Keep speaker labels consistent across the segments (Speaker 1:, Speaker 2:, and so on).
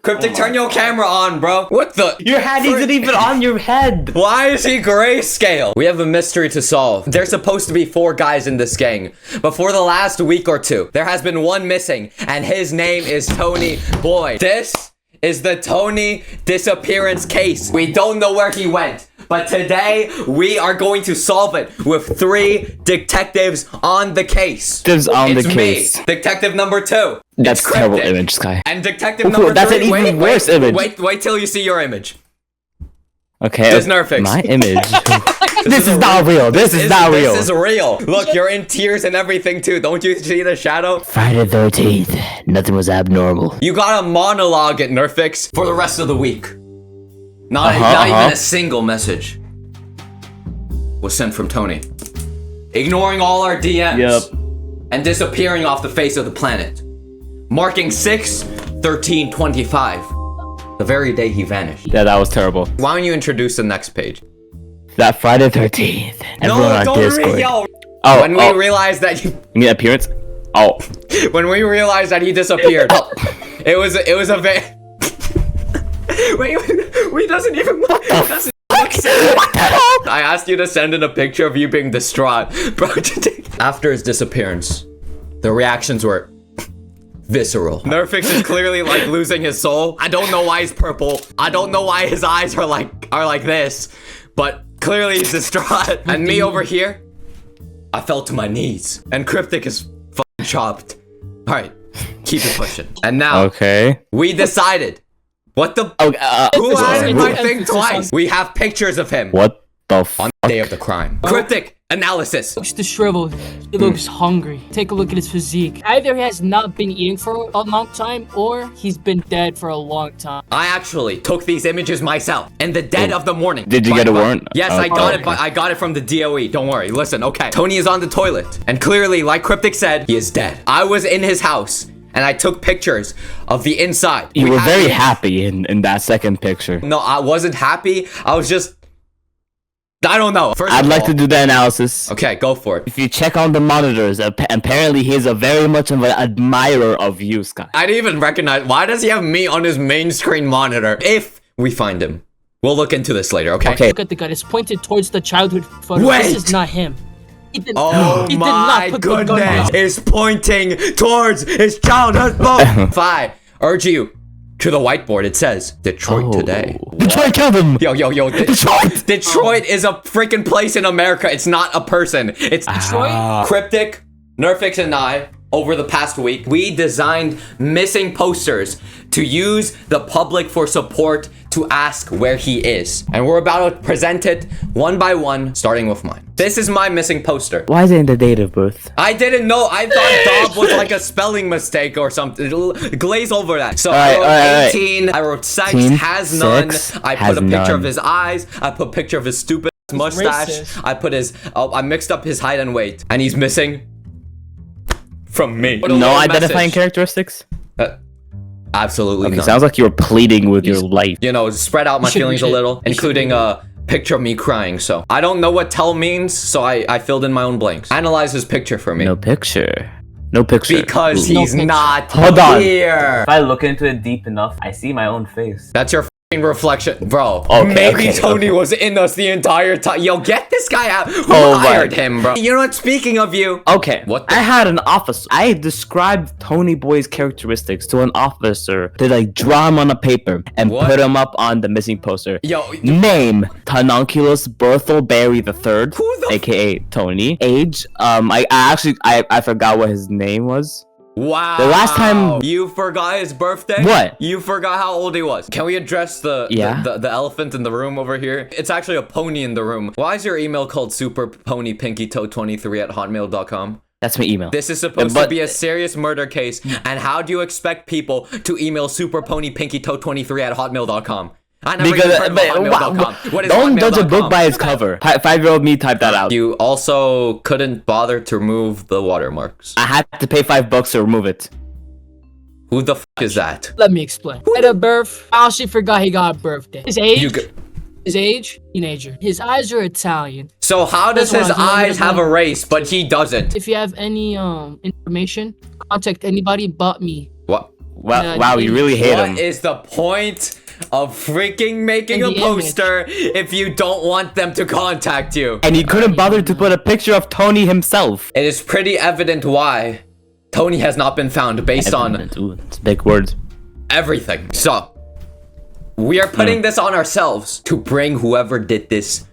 Speaker 1: Cryptic, turn your camera on, bro. What the?
Speaker 2: Your hat isn't even on your head.
Speaker 1: Why is he grayscale? We have a mystery to solve. There's supposed to be 4 guys in this gang, but for the last week or 2, there has been one missing, and his name is Tony Boy. This is the Tony disappearance case. We don't know where he went, but today we are going to solve it with 3 detectives on the case.
Speaker 2: It's
Speaker 1: me, detective number 2.
Speaker 2: That's a terrible image, Sky.
Speaker 1: And detective number 3.
Speaker 2: That's an even worse image.
Speaker 1: Wait till you see your image.
Speaker 2: Okay.
Speaker 1: This Nerfix.
Speaker 2: My image. This is not real. This is not real.
Speaker 1: This is real. Look, you're in tears and everything too. Don't you see the shadow?
Speaker 2: Friday the 13th. Nothing was abnormal.
Speaker 1: You got a monologue at Nerfix for the rest of the week. Not even a single message was sent from Tony. Ignoring all our DMs. And disappearing off the face of the planet. Marking 6/13/25. The very day he vanished.
Speaker 2: Yeah, that was terrible.
Speaker 1: Why don't you introduce the next page?
Speaker 2: That Friday 13th. Everyone on Discord.
Speaker 1: When we realized that
Speaker 2: you mean appearance? Oh.
Speaker 1: When we realized that he disappeared. It was a very... Wait, we doesn't even... I asked you to send in a picture of you being distraught. Bro, after his disappearance, the reactions were... visceral. Nerfix is clearly like losing his soul. I don't know why he's purple. I don't know why his eyes are like this, but clearly he's distraught. And me over here, I fell to my knees. And Cryptic is fucking chopped. All right, keep it pushing. And now, we decided. What the? Who asked my thing twice? We have pictures of him.
Speaker 2: What the fuck?
Speaker 1: On the day of the crime. Cryptic. Analysis.
Speaker 3: He looks disheveled. He looks hungry. Take a look at his physique. Either he has not been eating for a long time, or he's been dead for a long time.
Speaker 1: I actually took these images myself in the dead of the morning.
Speaker 2: Did you get a warrant?
Speaker 1: Yes, I got it, but I got it from the DOE. Don't worry. Listen, okay. Tony is on the toilet, and clearly, like Cryptic said, he is dead. I was in his house, and I took pictures of the inside.
Speaker 2: You were very happy in that second picture.
Speaker 1: No, I wasn't happy. I was just... I don't know.
Speaker 2: I'd like to do the analysis.
Speaker 1: Okay, go for it.
Speaker 2: If you check on the monitors, apparently he's a very much of an admirer of you, Sky.
Speaker 1: I didn't even recognize. Why does he have me on his main screen monitor? If we find him, we'll look into this later, okay?
Speaker 3: Look at the gun. It's pointed towards the childhood photo.
Speaker 1: Wait!
Speaker 3: This is not him. He did
Speaker 1: my
Speaker 3: not put
Speaker 1: goodness.
Speaker 3: The gun
Speaker 1: It's pointing towards his childhood photo. 5. Urge you. To the whiteboard, it says, Detroit today.
Speaker 2: Detroit, kill them!
Speaker 1: Yo. Detroit is a freaking place in America. It's not a person. It's Detroit. Cryptic, Nerfix, and I, over the past week, we designed missing posters to use the public for support to ask where he is. And we're about to present it one by one, starting with mine. This is my missing poster.
Speaker 2: Why is it in the date of birth?
Speaker 1: I didn't know. I thought Dob was like a spelling mistake or something. Glaze over that. So I wrote 18. I wrote sex has none. I put a picture of his eyes. I put a picture of his stupid mustache.
Speaker 3: Racist.
Speaker 1: I put his... I mixed up his height and weight. And he's missing from me.
Speaker 2: No identifying characteristics?
Speaker 1: Absolutely none.
Speaker 2: Sounds like you were pleading with your life.
Speaker 1: You know, spread out my feelings a little, including a picture of me crying. So I don't know what tell means, so I filled in my own blanks. Analyze his picture for me.
Speaker 2: No picture. No picture.
Speaker 1: Because he's not here.
Speaker 4: If I look into it deep enough, I see my own face.
Speaker 1: That's your f***ing reflection, bro. Maybe Tony was in us the entire time. Yo, get this guy out. Who hired him, bro? You know what? Speaking of you.
Speaker 2: Okay. What? I had an officer. I described Tony Boy's characteristics to an officer to like draw him on a paper and put him up on the missing poster.
Speaker 1: Yo.
Speaker 2: Name: Tonunculus Berthelberry III, aka Tony. Age: I forgot what his name was.
Speaker 1: Wow.
Speaker 2: The last time
Speaker 1: you forgot his birthday?
Speaker 2: What?
Speaker 1: You forgot how old he was. Can we address the elephant in the room over here? It's actually a pony in the room. Why is your email called superponypinkytoe23@hotmail.com?
Speaker 2: That's my email.
Speaker 1: This is supposed to be a serious murder case. And how do you expect people to email superponypinkytoe23@hotmail.com? I never even heard of hotmail.com. What is
Speaker 2: Don't judge a book by its cover. 5-year-old me typed that out.
Speaker 1: You also couldn't bother to remove the watermarks.
Speaker 2: I had to pay $5 to remove it.
Speaker 1: Who the f is that?
Speaker 3: Let me explain. At a birth, I actually forgot he got a birthday. His age, teenager. His eyes are Italian.
Speaker 1: So how does his eyes have a race, but he doesn't?
Speaker 3: If you have any information, contact anybody but me.
Speaker 1: What?
Speaker 2: Wow, you really hate him.
Speaker 1: What is the point of freaking making a poster if you don't want them to contact you?
Speaker 2: And he couldn't bother to put a picture of Tony himself.
Speaker 1: It is pretty evident why Tony has not been found based on
Speaker 2: Ooh, it's a big word.
Speaker 1: everything. So, we are putting this on ourselves to bring whoever did this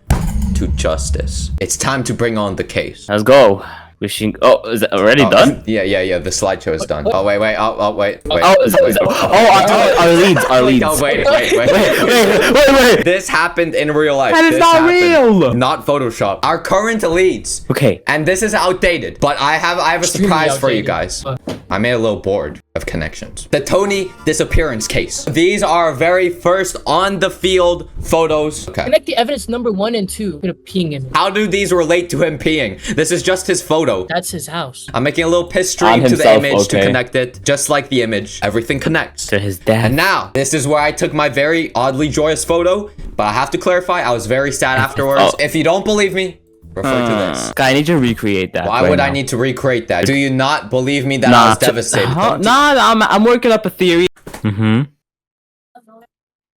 Speaker 1: to justice. It's time to bring on the case.
Speaker 2: Let's go. Wishing. Oh, is it already done?
Speaker 1: Yeah. The slideshow is done. Oh, wait. Wait.
Speaker 2: Our leads.
Speaker 1: Oh, wait.
Speaker 2: Wait.
Speaker 1: This happened in real life.
Speaker 2: That is
Speaker 1: This
Speaker 2: not
Speaker 1: happened,
Speaker 2: real.
Speaker 1: Not Photoshop. Our current leads.
Speaker 2: Okay.
Speaker 1: And this is outdated, but I have a
Speaker 3: Extremely
Speaker 1: surprise for you
Speaker 3: outdated.
Speaker 1: guys. I made a little board of connections. The Tony disappearance case. These are our very first on the field photos. Okay.
Speaker 3: Connect the evidence number 1 and 2. Gonna peeing him.
Speaker 1: How do these relate to him peeing? This is just his photo.
Speaker 3: That's his house.
Speaker 1: I'm making a little piss
Speaker 2: On
Speaker 1: stream to the
Speaker 2: himself,
Speaker 1: image to
Speaker 2: okay.
Speaker 1: connect it. Just like the image, everything connects.
Speaker 2: To his dad.
Speaker 1: And now, this is where I took my very oddly joyous photo, but I have to clarify, I was very sad afterwards.
Speaker 2: Oh.
Speaker 1: If you don't believe me, refer to this.
Speaker 2: Guy, I need you to recreate that.
Speaker 1: Why
Speaker 2: right
Speaker 1: would
Speaker 2: now.
Speaker 1: I need to recreate that? Do you not believe me that I was devastated?
Speaker 2: I'm working up a theory.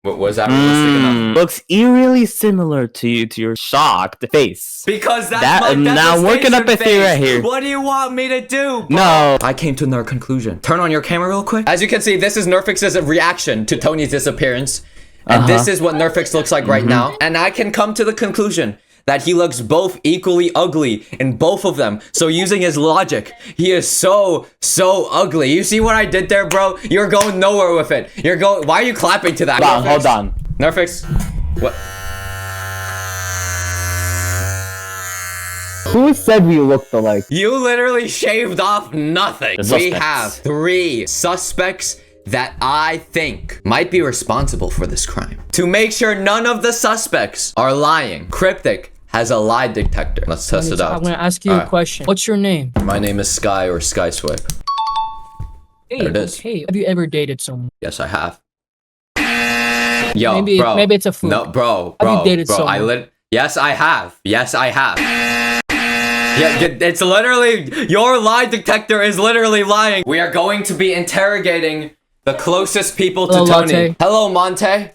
Speaker 1: What was that realistic enough?
Speaker 2: Looks eerily similar to your shocked face.
Speaker 1: Because that's
Speaker 2: That-
Speaker 1: my
Speaker 2: now I'm working up a theory right here.
Speaker 1: What do you want me to do?
Speaker 2: No.
Speaker 1: I came to another conclusion. Turn on your camera real quick. As you can see, this is Nerfix's reaction to Tony's disappearance. And this is what Nerfix looks like right now. And I can come to the conclusion that he looks both equally ugly in both of them. So using his logic, he is so ugly. You see what I did there, bro? You're going nowhere with it. Why are you clapping to that?
Speaker 2: Hold on.
Speaker 1: Nerfix, what?
Speaker 2: Who said we looked alike?
Speaker 1: You literally shaved off nothing.
Speaker 2: The
Speaker 1: We
Speaker 2: suspects.
Speaker 1: have 3 suspects that I think might be responsible for this crime. To make sure none of the suspects are lying, Cryptic has a lie detector. Let's test it
Speaker 3: I'm
Speaker 1: out.
Speaker 3: gonna ask you a question. What's your name?
Speaker 1: My name is Sky or SkySwipe.
Speaker 3: Hey,
Speaker 1: There it is.
Speaker 3: okay. Have you ever dated someone?
Speaker 1: Yes, I have. Yo,
Speaker 3: Maybe-
Speaker 1: bro.
Speaker 3: maybe it's a fluke.
Speaker 1: No, bro.
Speaker 3: Have you dated
Speaker 1: bro,
Speaker 3: someone?
Speaker 1: Yes, I have. Yeah, it's literally, your lie detector is literally lying. We are going to be interrogating the closest people to
Speaker 3: Hello,
Speaker 1: Tony.
Speaker 3: Monte.
Speaker 1: Hello, Monte.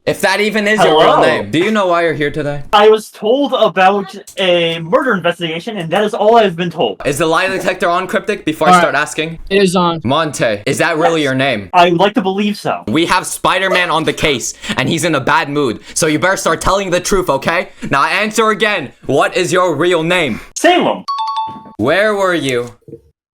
Speaker 1: If that even is your real
Speaker 5: Hello.
Speaker 1: name. Do you know why you're here today?
Speaker 5: I was told about a murder investigation, and that is all I've been told.
Speaker 1: Is the lie detector on, Cryptic, before I
Speaker 3: Alright.
Speaker 1: start asking?
Speaker 3: It is on.
Speaker 1: Monte, is that really your name?
Speaker 5: I would like to believe so.
Speaker 1: We have Spider-Man on the case, and he's in a bad mood. So you better start telling the truth, okay? Now answer again. What is your real name?
Speaker 5: Salem.
Speaker 1: Where were you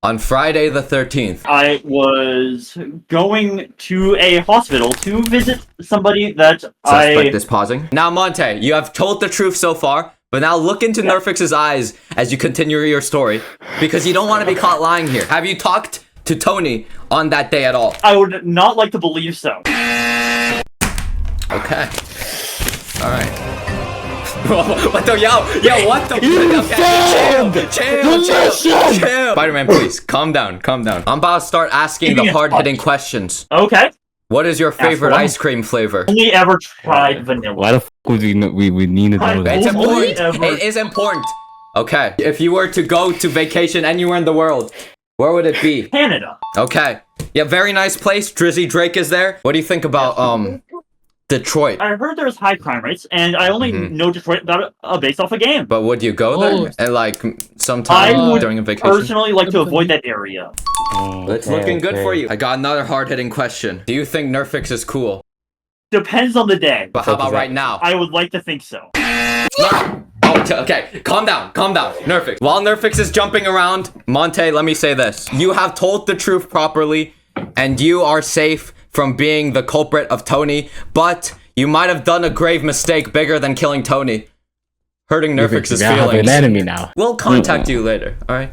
Speaker 1: on Friday the 13th?
Speaker 5: I was going to a hospital to visit somebody that
Speaker 1: Suspect is pausing. Now, Monte, you have told the truth so far, but now look into Nerfix's eyes as you continue your story, because you don't want to be caught lying here. Have you talked to Tony on that day at all?
Speaker 5: I would not like to believe so.
Speaker 1: Okay. All right. What the what the chill. Spider-Man, please calm down. I'm about to start asking the hard-hitting questions.
Speaker 5: Okay.
Speaker 1: What is your favorite
Speaker 5: away.
Speaker 1: ice cream flavor?
Speaker 5: Only ever tried vanilla.
Speaker 2: Why the f would we need to know that?
Speaker 1: It's
Speaker 5: Only
Speaker 1: important.
Speaker 5: ever-
Speaker 1: It is important. Okay. If you were to go to vacation anywhere in the world, where would it be?
Speaker 5: Canada.
Speaker 1: Okay. Yeah, very nice place. Drizzy Drake is there. What do you think about Detroit?
Speaker 5: I heard there's high crime rates, and I only know Detroit based off a game.
Speaker 1: But would you go there?
Speaker 3: Oh.
Speaker 1: And like
Speaker 5: I
Speaker 1: sometime
Speaker 5: would
Speaker 1: during a vacation?
Speaker 5: personally like to avoid that area.
Speaker 1: It's looking good for you. I got another hard-hitting question. Do you think Nerfix is cool?
Speaker 5: Depends on the day.
Speaker 1: But how about right now?
Speaker 5: I would like to think so.
Speaker 1: Okay, calm down. Nerfix. While Nerfix is jumping around, Monte, let me say this. You have told the truth properly, and you are safe from being the culprit of Tony, but you might have done a grave mistake bigger than killing Tony. Hurting Nerfix's
Speaker 2: I have an
Speaker 1: feelings.
Speaker 2: enemy now.
Speaker 1: We'll contact you later, alright?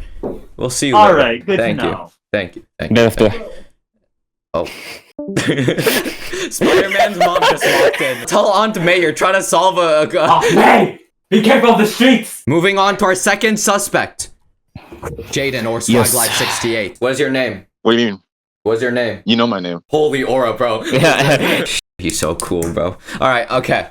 Speaker 1: We'll see you
Speaker 5: All
Speaker 1: later.
Speaker 5: right, good
Speaker 1: Thank
Speaker 5: to
Speaker 1: you.
Speaker 5: know.
Speaker 1: Thank you.
Speaker 2: After.
Speaker 1: Oh. Spider-Man's mom just walked in. Tell Aunt May you're trying to solve a
Speaker 5: Hey! Be careful of the streets!
Speaker 1: Moving on to our second suspect. Jaden or
Speaker 2: Yes.
Speaker 1: Swaglife68. What is your name?
Speaker 6: What do you mean?
Speaker 1: What's your name?
Speaker 6: You know my name.
Speaker 1: Holy aura, bro.
Speaker 2: Yeah.
Speaker 1: He's so cool, bro. Alright, okay.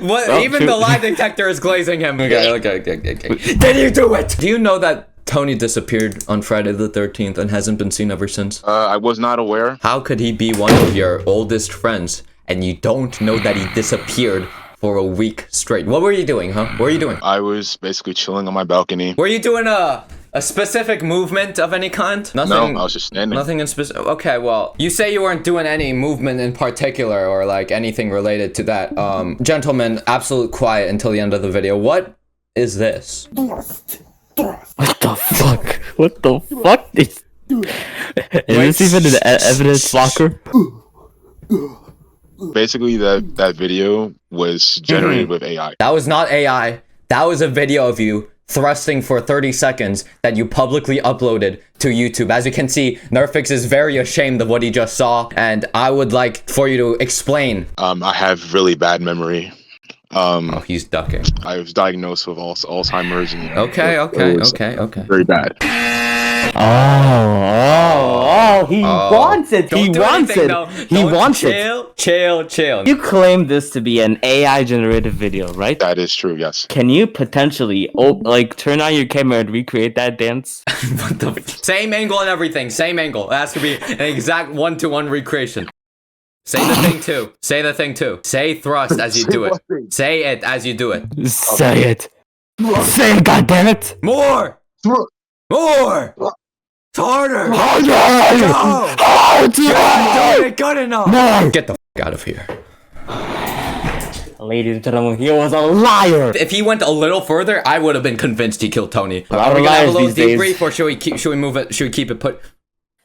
Speaker 1: What?
Speaker 2: Oh,
Speaker 1: Even
Speaker 2: shoot.
Speaker 1: the lie detector is glazing him. Okay. Did you do it? Do you know that Tony disappeared on Friday the 13th and hasn't been seen ever since.
Speaker 6: I was not aware.
Speaker 1: How could he be one of your oldest friends and you don't know that he disappeared for a week straight? What were you doing, huh? What were you doing?
Speaker 6: I was basically chilling on my balcony.
Speaker 1: Were you doing a specific movement of any kind? Nothing.
Speaker 6: No, I was just standing.
Speaker 1: Nothing in specific. Okay, well, you say you weren't doing any movement in particular or like anything related to that. Gentlemen, absolute quiet until the end of the video. What is this?
Speaker 2: What the fuck? What the fuck? Is this even an evidence locker?
Speaker 6: Basically, that video was generated with AI.
Speaker 1: That was not AI. That was a video of you thrusting for 30 seconds that you publicly uploaded to YouTube. As you can see, Nerfix is very ashamed of what he just saw, and I would like for you to explain.
Speaker 6: I have really bad memory.
Speaker 1: Oh, he's ducking.
Speaker 6: I was diagnosed with Alzheimer's. And
Speaker 1: Okay.
Speaker 6: Very bad.
Speaker 2: He wants it. He wants it. He wants it.
Speaker 1: Chill.
Speaker 2: You claim this to be an AI generated video, right?
Speaker 6: That is true, yes.
Speaker 2: Can you potentially, like, turn on your camera and recreate that dance?
Speaker 1: What the same angle and everything. Same angle. It has to be an exact 1-to-1 recreation. Say the thing too. Say the thing too. Say thrust as you do it. Say it as you do it.
Speaker 2: Say it. Say it, goddammit!
Speaker 1: More! More! It's harder!
Speaker 2: Harder!
Speaker 1: You're not doing it good enough!
Speaker 2: More!
Speaker 1: Get the f out of here.
Speaker 2: Ladies and gentlemen, he was a liar!
Speaker 1: If he went a little further, I would have been convinced he killed Tony.
Speaker 2: A lot
Speaker 1: Are we
Speaker 2: of
Speaker 1: gonna have a
Speaker 2: liars
Speaker 1: little
Speaker 2: these days.
Speaker 1: debrief, or should we move it? Should we keep it put?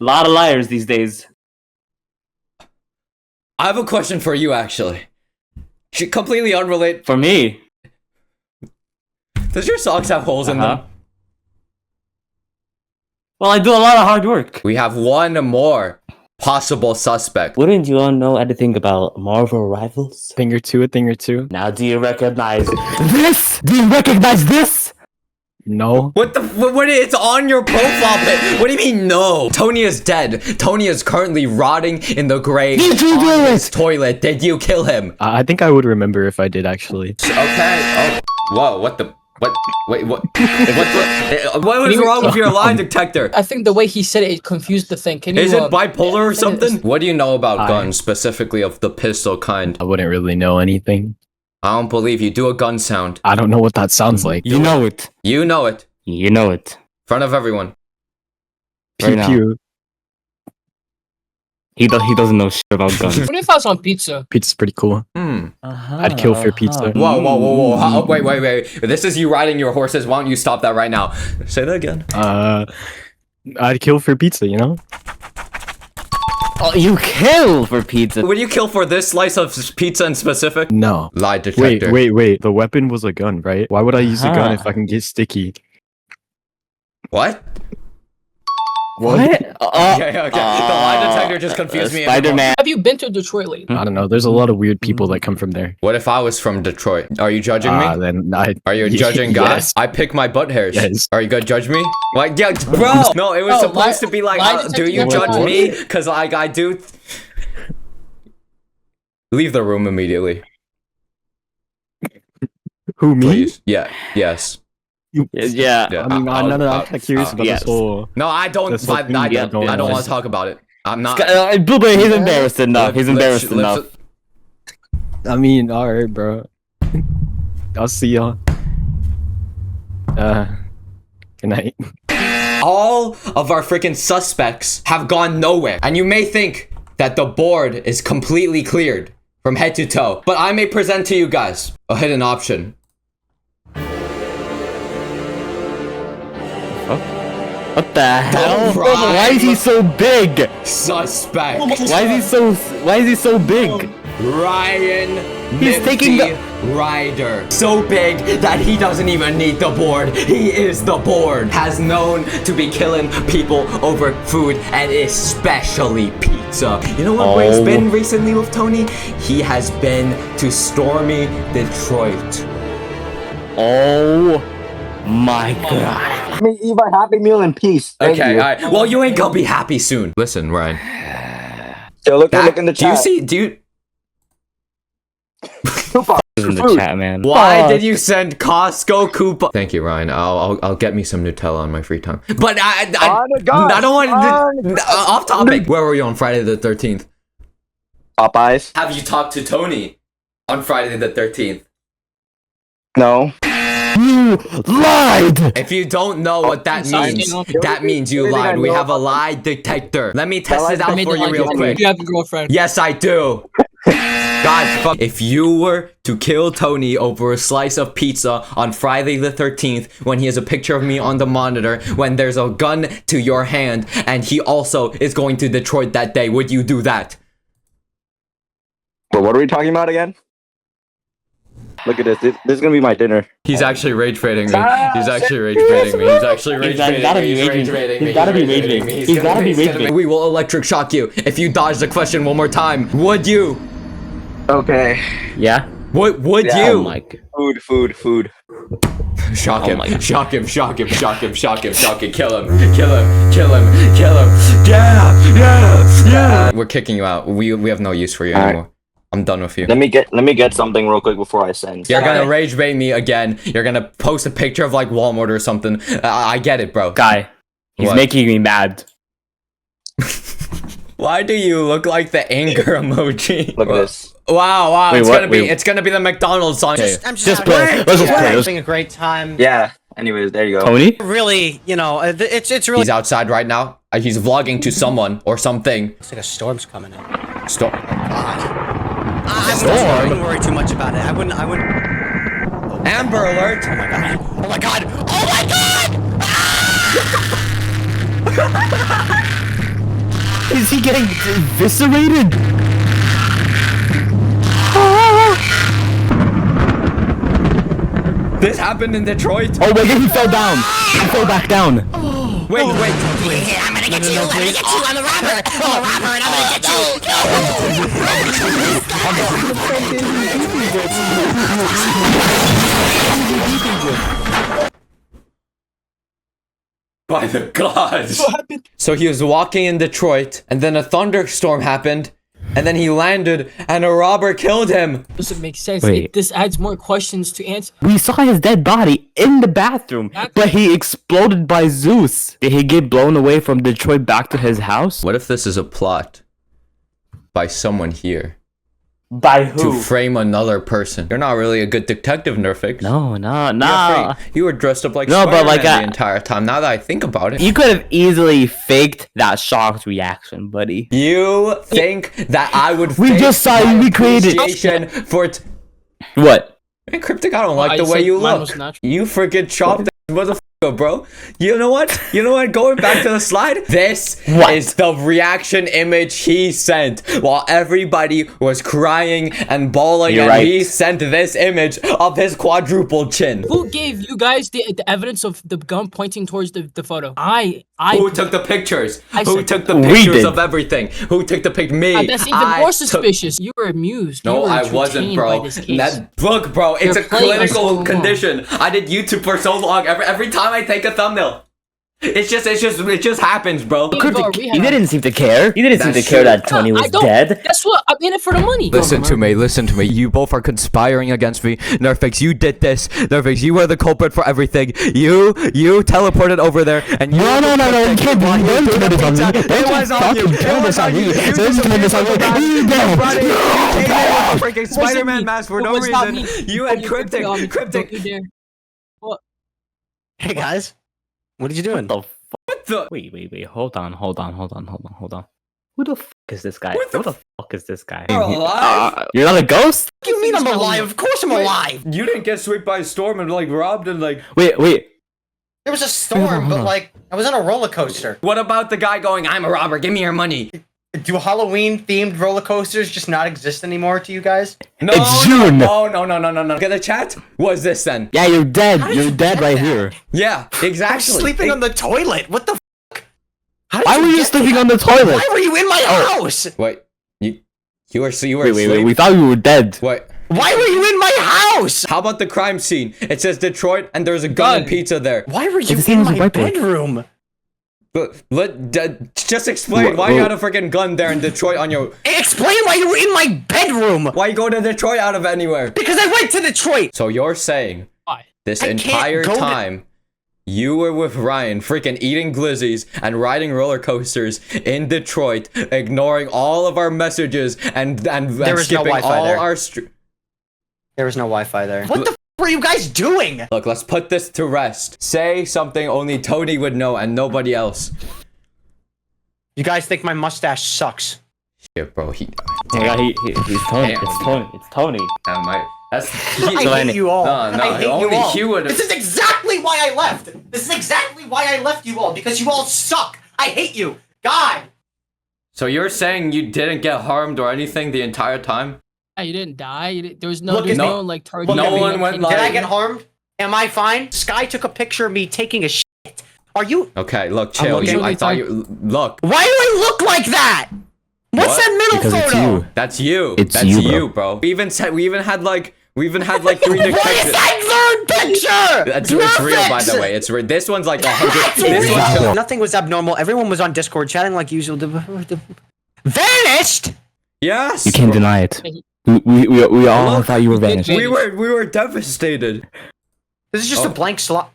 Speaker 2: A lot of liars these days.
Speaker 1: I have a question for you, actually. Completely unrelated.
Speaker 2: For me.
Speaker 1: Does your socks have holes in them?
Speaker 2: Well, I do a lot of hard work.
Speaker 1: We have one more possible suspect.
Speaker 2: Wouldn't you all know anything about Marvel Rivals?
Speaker 7: Thing or two.
Speaker 2: Now, do you recognize this? Do you recognize this?
Speaker 7: No.
Speaker 1: What the? What? It's on your profile pic. What do you mean no? Tony is dead. Tony is currently rotting in the grave.
Speaker 2: Did you do
Speaker 1: his toilet? Did you kill him?
Speaker 7: I think I would remember if I did, actually.
Speaker 1: Okay. Oh. Whoa. What the? What? Wait. What? What was wrong with your lie detector?
Speaker 3: I think the way he said it confused the thing. Can you?
Speaker 1: Is it bipolar or something? What do you know about
Speaker 7: I-
Speaker 1: guns, specifically of the pistol kind?
Speaker 7: I wouldn't really know anything.
Speaker 1: I don't believe you. Do a gun sound.
Speaker 7: I don't know what that sounds like.
Speaker 2: You know it.
Speaker 1: You know it.
Speaker 2: You know it.
Speaker 1: In front of everyone.
Speaker 7: Pew
Speaker 2: Right now.
Speaker 7: pew.
Speaker 2: He doesn't know shit about guns.
Speaker 3: What if I was on pizza?
Speaker 7: Pizza's pretty cool. I'd kill for pizza.
Speaker 1: Whoa. Wait. This is you riding your horses. Why don't you stop that right now? Say that again.
Speaker 7: I'd kill for pizza, you know?
Speaker 2: Oh, you kill for pizza.
Speaker 1: Would you kill for this slice of pizza in specific?
Speaker 7: No.
Speaker 1: Lie detector.
Speaker 7: Wait. The weapon was a gun, right? Why would I use a gun if I can get sticky?
Speaker 1: What?
Speaker 2: What?
Speaker 1: Okay. The lie detector just confused me.
Speaker 2: Spider-Man.
Speaker 3: Have you been to Detroit lately?
Speaker 7: I don't know. There's a lot of weird people that come from there.
Speaker 1: What if I was from Detroit? Are you judging me?
Speaker 7: Then I...
Speaker 1: Are you judging guys?
Speaker 7: Yes.
Speaker 1: I pick my butt hairs.
Speaker 7: Yes.
Speaker 1: Are you gonna judge me? Like, yeah, bro. No, it was
Speaker 3: Oh,
Speaker 1: supposed to be like,
Speaker 3: lie
Speaker 1: do you
Speaker 3: detector
Speaker 1: judge
Speaker 3: was
Speaker 1: me? Because like I do. Leave the room immediately,
Speaker 7: Who, me?
Speaker 1: please. Yeah. Yes.
Speaker 2: Yeah.
Speaker 1: Yeah.
Speaker 7: I mean, I'm kind of curious about
Speaker 2: yes.
Speaker 7: this whole...
Speaker 1: No, I don't.
Speaker 7: This whole thing we got going
Speaker 1: I don't
Speaker 7: on.
Speaker 1: want to talk about it. I'm not.
Speaker 2: Blueberry, he's embarrassed enough. He's embarrassed
Speaker 1: Let's-
Speaker 2: enough.
Speaker 7: I mean, alright, bro. I'll see y'all. Good night.
Speaker 1: All of our freaking suspects have gone nowhere. And you may think that the board is completely cleared from head to toe. But I may present to you guys a hidden option.
Speaker 2: What the hell?
Speaker 1: Alright.
Speaker 2: Why is he so big?
Speaker 1: Suspect.
Speaker 2: Why is he so big?
Speaker 1: Ryan
Speaker 2: He's taking the-
Speaker 1: Ryder. So big that he doesn't even need the board. He is the board. Has known to be killing people over food and especially pizza. You know what Ray's been recently with Tony? He has been to stormy Detroit.
Speaker 2: Oh my god.
Speaker 8: Me eat my Happy Meal in peace. Thank
Speaker 1: Okay,
Speaker 8: you.
Speaker 1: alright. Well, you ain't gonna be happy soon. Listen, Ryan.
Speaker 8: Yo, look in the
Speaker 1: Do you
Speaker 8: chat.
Speaker 1: see? Do you?
Speaker 8: Tupac.
Speaker 2: in the
Speaker 8: food.
Speaker 2: chat, man.
Speaker 1: Why did you send Costco coupon? Thank you, Ryan. I'll get me some Nutella on my free time. But I don't want off topic. Where were you on Friday the 13th?
Speaker 8: Popeyes?
Speaker 1: Have you talked to Tony on Friday the 13th?
Speaker 8: No.
Speaker 2: You lied!
Speaker 1: If you don't know what that means, that means you lied. We have a lie detector. Let me test it out for you real quick.
Speaker 3: You have a girlfriend.
Speaker 1: Yes, I do. God, fuck. If you were to kill Tony over a slice of pizza on Friday the 13th, when he has a picture of me on the monitor, when there's a gun to your hand, and he also is going to Detroit that day, would you do that?
Speaker 8: But what are we talking about again? Look at this. This is gonna be my dinner.
Speaker 1: He's actually rage baiting me. He's actually rage baiting me. He's actually rage baiting me. He's rage baiting me.
Speaker 2: He's gotta be rage baiting me. He's gotta be rage baiting.
Speaker 1: We will electric shock you if you dodge the question one more time. Would you?
Speaker 8: Okay.
Speaker 2: Yeah?
Speaker 1: Would
Speaker 8: Yeah.
Speaker 1: you?
Speaker 2: Oh my god.
Speaker 8: Food.
Speaker 1: Shock him.
Speaker 2: my God.
Speaker 1: Shock him. Shock him. Shock him. Shock him. Shock him. Kill him. Kill him. Kill him. Kill him. Yeah. We're kicking you out. We have no use for you anymore. I'm done with you.
Speaker 8: Let me get something real quick before I send.
Speaker 1: You're gonna rage bait me again. You're gonna post a picture of like Walmart or something. I get it, bro.
Speaker 2: Guy, he's
Speaker 1: What?
Speaker 2: making me mad.
Speaker 1: Why do you look like the anger emoji?
Speaker 8: Look at this.
Speaker 1: Wow.
Speaker 2: Wait,
Speaker 1: it's
Speaker 2: what?
Speaker 1: gonna be
Speaker 2: Wait.
Speaker 1: it's gonna be the McDonald's song.
Speaker 9: I'm
Speaker 2: Just play. Let's just play.
Speaker 9: having a great time.
Speaker 8: Yeah. Anyways, there you go.
Speaker 2: Tony?
Speaker 9: Really, you know, it's really
Speaker 1: He's outside right now. He's vlogging to someone or something.
Speaker 9: looks like a storm's coming in.
Speaker 1: Stop.
Speaker 9: I wouldn't worry too much about it. I wouldn't.
Speaker 1: Amber alert.
Speaker 9: Oh my god! Oh my god! Oh my god!
Speaker 2: Is he getting eviscerated?
Speaker 1: This happened in Detroit.
Speaker 2: Oh wait, he fell down. He fell back down.
Speaker 1: Wait.
Speaker 9: I'm gonna get you! I'm gonna get you! I'm a robber! I'm a robber and I'm gonna get you!
Speaker 1: By the gods. So he was walking in Detroit, and then a thunderstorm happened, and then he landed, and a robber killed him.
Speaker 3: Doesn't make sense.
Speaker 2: Wait.
Speaker 3: This adds more questions to answer.
Speaker 2: We saw his dead body in the bathroom, but he exploded by Zeus. Did he get blown away from Detroit back to his house?
Speaker 1: What if this is a plot by someone here
Speaker 4: By
Speaker 1: to
Speaker 4: who?
Speaker 1: frame another person? You're not really a good detective, Nerfix.
Speaker 2: No.
Speaker 1: You were dressed up like
Speaker 2: No, but
Speaker 1: Spider-Man
Speaker 2: like,
Speaker 1: the entire time. Now that I think about it.
Speaker 2: You could have easily faked that shocked reaction, buddy.
Speaker 1: You think that I would
Speaker 2: We
Speaker 1: fake
Speaker 2: just saw
Speaker 1: my
Speaker 2: you recreated.
Speaker 1: appreciation for it?
Speaker 2: What?
Speaker 1: Hey, Cryptic, I don't like
Speaker 3: I
Speaker 1: the way
Speaker 3: said
Speaker 1: you
Speaker 3: mine
Speaker 1: look.
Speaker 3: was natural.
Speaker 1: You freaking chopped that motherfucker, bro. You know what? Going back to the slide, this
Speaker 2: What?
Speaker 1: is the reaction image he sent while everybody was crying and bawling,
Speaker 2: You're
Speaker 1: and
Speaker 2: right.
Speaker 1: he sent this image of his quadruple chin.
Speaker 3: Who gave you guys the evidence of the gun pointing towards the photo? I
Speaker 1: Who took the pictures?
Speaker 3: I
Speaker 1: Who
Speaker 3: said-
Speaker 1: took the
Speaker 2: We
Speaker 1: pictures
Speaker 2: did.
Speaker 1: of everything? Who took the pic? Me.
Speaker 3: That's even
Speaker 1: I
Speaker 3: more
Speaker 1: took-
Speaker 3: suspicious. You were amused. You
Speaker 1: No,
Speaker 3: were
Speaker 1: I wasn't,
Speaker 3: entertained
Speaker 1: bro.
Speaker 3: by this case.
Speaker 1: Look, bro, it's
Speaker 3: You're
Speaker 1: a
Speaker 3: playing us so
Speaker 1: clinical
Speaker 3: long.
Speaker 1: condition. I did YouTube for so long. Every time I take a thumbnail, it just happens, bro.
Speaker 3: Go to
Speaker 2: He didn't seem to care. He didn't seem to
Speaker 1: That's
Speaker 2: care
Speaker 1: true.
Speaker 2: that Tony
Speaker 3: I
Speaker 2: was
Speaker 3: don't.
Speaker 2: dead.
Speaker 3: Guess what? I'm in it for the money.
Speaker 1: Listen to me. You both are conspiring against me. Nerfix, you did this. Nerfix, you were the culprit for everything. You teleported over there, and you.
Speaker 2: No, you can't do
Speaker 1: Don't
Speaker 2: turn this on me.
Speaker 1: It
Speaker 2: Don't
Speaker 1: was on
Speaker 2: fucking
Speaker 1: you.
Speaker 2: turn
Speaker 1: It was
Speaker 2: this on
Speaker 1: on
Speaker 2: me.
Speaker 1: you.
Speaker 2: Don't turn this on me.
Speaker 1: You
Speaker 2: No.
Speaker 1: brought it. You came in with a freaking
Speaker 3: Wasn't
Speaker 1: Spider-Man
Speaker 3: me.
Speaker 1: mask for
Speaker 3: It
Speaker 1: no
Speaker 3: was not
Speaker 1: reason.
Speaker 3: me.
Speaker 1: You and Cryptic.
Speaker 3: Don't you
Speaker 1: Cryptic.
Speaker 3: dare.
Speaker 9: Hey guys, what are you doing?
Speaker 1: What the?
Speaker 2: Wait. Hold on. Who the fuck is this guy?
Speaker 1: What the
Speaker 2: Who the fuck is this guy?
Speaker 1: You're alive?
Speaker 2: You're not a ghost?
Speaker 9: What do you mean I'm alive? Of course I'm alive.
Speaker 1: You didn't get swept by a storm and like robbed and like.
Speaker 2: Wait.
Speaker 9: There was a storm, but like I was on a roller coaster.
Speaker 1: What about the guy going, "I'm a robber, give me your money"?
Speaker 9: Do Halloween themed roller coasters just not exist anymore to you guys?
Speaker 1: No,
Speaker 2: It's June.
Speaker 1: No. Get the chat. What is this then?
Speaker 2: Yeah, you're dead.
Speaker 9: How did
Speaker 2: You're
Speaker 9: you
Speaker 2: dead
Speaker 9: get
Speaker 2: right
Speaker 9: that?
Speaker 2: here.
Speaker 1: Yeah, exactly.
Speaker 9: I'm sleeping on the toilet. What the fuck? How did
Speaker 2: Why were you
Speaker 9: get
Speaker 2: sleeping
Speaker 9: that?
Speaker 2: on the toilet?
Speaker 9: Why were you in my house?
Speaker 1: Wait, you were asleep.
Speaker 2: Wait. We thought you were dead.
Speaker 1: What?
Speaker 9: Why were you in my house?
Speaker 1: How about the crime scene? It says Detroit, and there's a gun and pizza there.
Speaker 9: Why were you
Speaker 2: the same
Speaker 9: in
Speaker 2: as
Speaker 9: my
Speaker 2: the white boy.
Speaker 9: bedroom?
Speaker 1: Just explain why you had a freaking gun there in Detroit on your.
Speaker 9: Explain why you were in my bedroom.
Speaker 1: Why you go to Detroit out of anywhere?
Speaker 9: Because I went to Detroit.
Speaker 1: So you're saying
Speaker 3: Why?
Speaker 1: this
Speaker 9: I can't
Speaker 1: entire
Speaker 9: go to-
Speaker 1: time you were with Ryan, freaking eating glizzies and riding roller coasters in Detroit, ignoring all of our messages and
Speaker 9: was no
Speaker 1: skipping
Speaker 9: Wi-Fi
Speaker 1: all
Speaker 9: there.
Speaker 1: our.
Speaker 9: There was no Wi-Fi there. What the f were you guys doing?
Speaker 1: Look, let's put this to rest. Say something only Tony would know and nobody else.
Speaker 9: You guys think my mustache sucks?
Speaker 1: Shit, bro.
Speaker 2: Yeah, he's Tony.
Speaker 1: Damn.
Speaker 2: It's Tony. It's Tony.
Speaker 1: That's.
Speaker 9: I hate you all.
Speaker 1: No,
Speaker 9: I hate
Speaker 1: only
Speaker 9: you all.
Speaker 1: Hugh would.
Speaker 9: This is exactly why I left. This is exactly why I left you all. Because you all suck. I hate you. God.
Speaker 1: So you're saying you didn't get harmed or anything the entire time?
Speaker 3: Yeah, you didn't die. There was no,
Speaker 9: Look
Speaker 3: there's
Speaker 9: at
Speaker 3: no
Speaker 1: me.
Speaker 3: like target.
Speaker 1: No one went
Speaker 9: Did I
Speaker 1: like-
Speaker 9: get harmed? Am I fine? Sky took a picture of me taking a shit. Are you?
Speaker 1: Okay, look, chill.
Speaker 3: looking.
Speaker 1: I thought you. Look,
Speaker 9: Why do I look like that? What's
Speaker 1: What?
Speaker 9: that middle
Speaker 2: Because it's
Speaker 9: photo?
Speaker 2: you.
Speaker 1: that's you.
Speaker 2: It's
Speaker 1: That's
Speaker 2: you,
Speaker 1: bro. We even had like 3 dick
Speaker 9: What is
Speaker 1: pictures.
Speaker 9: that third picture?
Speaker 1: It's real, by the way. It's this one's like 100. This one's
Speaker 2: real.
Speaker 9: Nothing was abnormal. Everyone was on Discord chatting like usual. Vanished.
Speaker 1: yes.
Speaker 2: You can't deny it. We all
Speaker 1: Look,
Speaker 2: thought you were vanished.
Speaker 1: We were devastated.
Speaker 9: This is just a blank slot.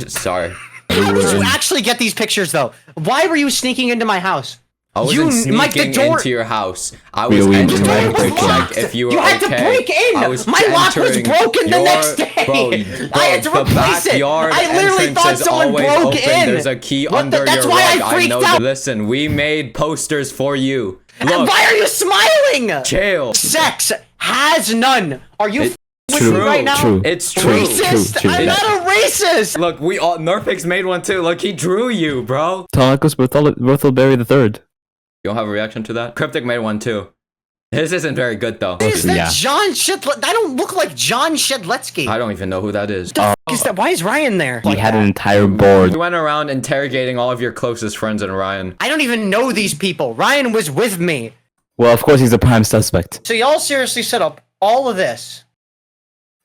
Speaker 1: Sorry.
Speaker 9: How did you actually get these pictures though? Why were you sneaking into my house?
Speaker 1: I wasn't
Speaker 9: You-
Speaker 1: sneaking
Speaker 9: Mike, the door-
Speaker 1: into your house. I
Speaker 2: We-
Speaker 1: was
Speaker 2: we-
Speaker 1: entering
Speaker 2: the door
Speaker 1: to
Speaker 2: was
Speaker 1: check
Speaker 9: locked.
Speaker 1: if you were
Speaker 9: You had to
Speaker 1: okay.
Speaker 9: break in.
Speaker 1: I was
Speaker 9: My lock was
Speaker 1: entering
Speaker 9: broken the
Speaker 1: your-
Speaker 9: next day.
Speaker 1: Bro,
Speaker 9: I had to
Speaker 1: the
Speaker 9: replace it.
Speaker 1: backyard
Speaker 9: I literally
Speaker 1: entrance
Speaker 9: thought
Speaker 1: is
Speaker 9: someone
Speaker 1: always
Speaker 9: broke
Speaker 1: open.
Speaker 9: in.
Speaker 1: There's a key
Speaker 9: What the-
Speaker 1: under
Speaker 9: that's
Speaker 1: your
Speaker 9: why I
Speaker 1: rug. I
Speaker 9: freaked
Speaker 1: know.
Speaker 9: out.
Speaker 1: Listen, we made posters for you. Look,
Speaker 9: Why are you smiling?
Speaker 1: chill.
Speaker 9: Sex has none. Are you
Speaker 1: It's
Speaker 9: with me
Speaker 1: true.
Speaker 9: right now?
Speaker 2: True.
Speaker 1: It's true.
Speaker 9: Racist?
Speaker 2: True.
Speaker 9: I'm not a racist.
Speaker 1: Look, Nerfix made one too. Look, he drew you, bro.
Speaker 2: Tonicus Berthelberry the Third.
Speaker 1: You don't have a reaction to that? Cryptic made one too. His isn't very good though.
Speaker 9: Is that
Speaker 2: Yeah.
Speaker 9: John Shedletsky? I don't look like John Shedletsky.
Speaker 1: I don't even know who that is.
Speaker 9: What the f is that? Why is Ryan there?
Speaker 2: He had an entire board.
Speaker 1: You went around interrogating all of your closest friends and Ryan.
Speaker 9: I don't even know these people. Ryan was with me.
Speaker 2: Well, of course he's the prime suspect.
Speaker 9: So y'all seriously set up all of this.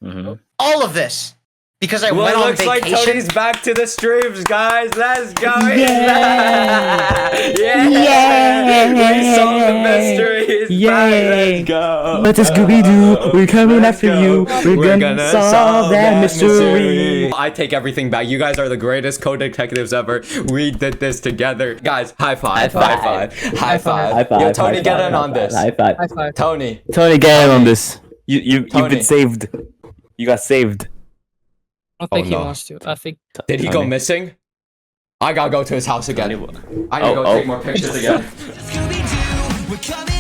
Speaker 2: Mm-hmm.
Speaker 9: All of this. Because I
Speaker 1: Well,
Speaker 9: went
Speaker 1: it
Speaker 9: on
Speaker 1: looks like
Speaker 9: vacation.
Speaker 1: Tony's back to the streams, guys. Let's go.
Speaker 2: Yeah.
Speaker 1: Yeah. We solved the mystery. He's back.
Speaker 2: Yay.
Speaker 1: Let's go.
Speaker 2: Let us Scooby-Doo. We're coming
Speaker 1: Let's
Speaker 2: after
Speaker 1: go.
Speaker 2: you. We're gonna solve that mystery.
Speaker 1: I take everything back. You guys are the greatest co-detectives ever. We did this together. Guys, high five.
Speaker 2: High
Speaker 1: High
Speaker 2: five.
Speaker 1: five. High five. Yo, Tony, get in on this.
Speaker 2: High five.
Speaker 3: High five.
Speaker 1: Tony.
Speaker 2: Tony, get in on this. You've
Speaker 1: Tony.
Speaker 2: been saved. You got saved.
Speaker 3: I don't think
Speaker 1: Oh,
Speaker 3: he
Speaker 1: no.
Speaker 3: wants to. I think
Speaker 1: Did he go missing? I gotta go to his house again. I need to go
Speaker 2: Oh,
Speaker 1: take more pictures again.
Speaker 10: Scooby-Doo, we're coming